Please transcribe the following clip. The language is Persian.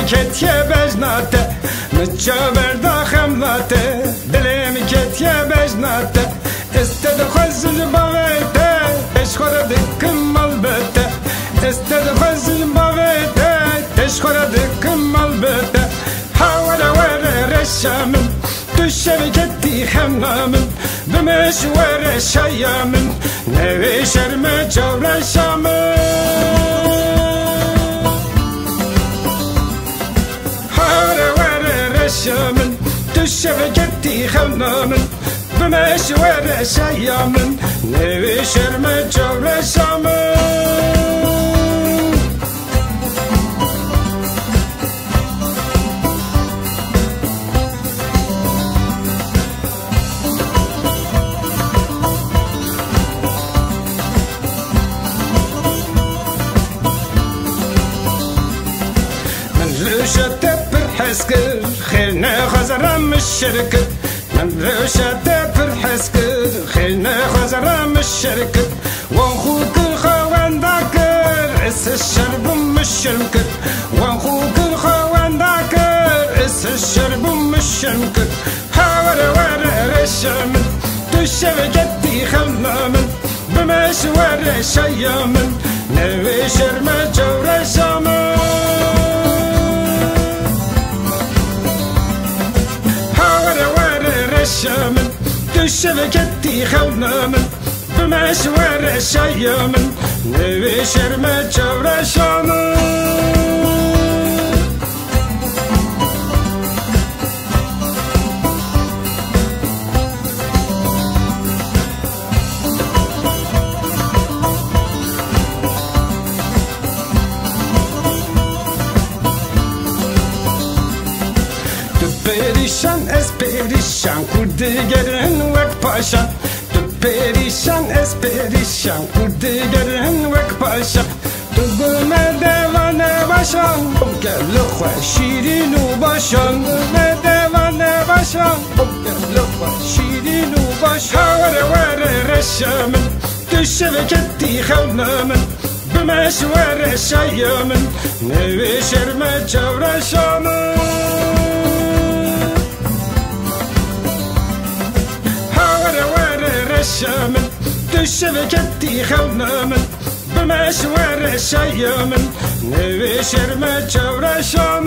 کتیه بجناته مجابر دا خملاته دلم کتیه بجناته استد خوزل باویته تشخور دکم البته استد خوزل باویته تشخور دکم البته حاول ور رشامن تشب کتی خمنامن بمشور شیامن نوی شرم جور شامن شامن تشب كتي خمنامن بمشوار شيامن نوي شرم جور شامن من لوشة حسكر خيرنا خزرام الشركة من روشة بالحسكر خيرنا خزرام الشركة وانخوك الخوان ذاكر عس الشرب مشمكر وانخوك الخوان ذاكر عس الشرب مشمكر حاور ور رشامن تشبكتي خمامن بمشوار شيامن نوي شرم جور شامن شامن تشب كتي خونامن بمشوار شيامن نوي شرم جور شامن perişan es perişan kurdigerin vek paşa tu perişan es perişan kurdigerin vek paşa tu bime devane başan gel xwe şirin u başan me devane başan gel xwe şirin u başan wer reşamın تشب كتي خونامن بمشوار شيامن نوي شرم جور شامن شامن تشب كتي خونامن بمشوار شيامن نوي شرم جور شامن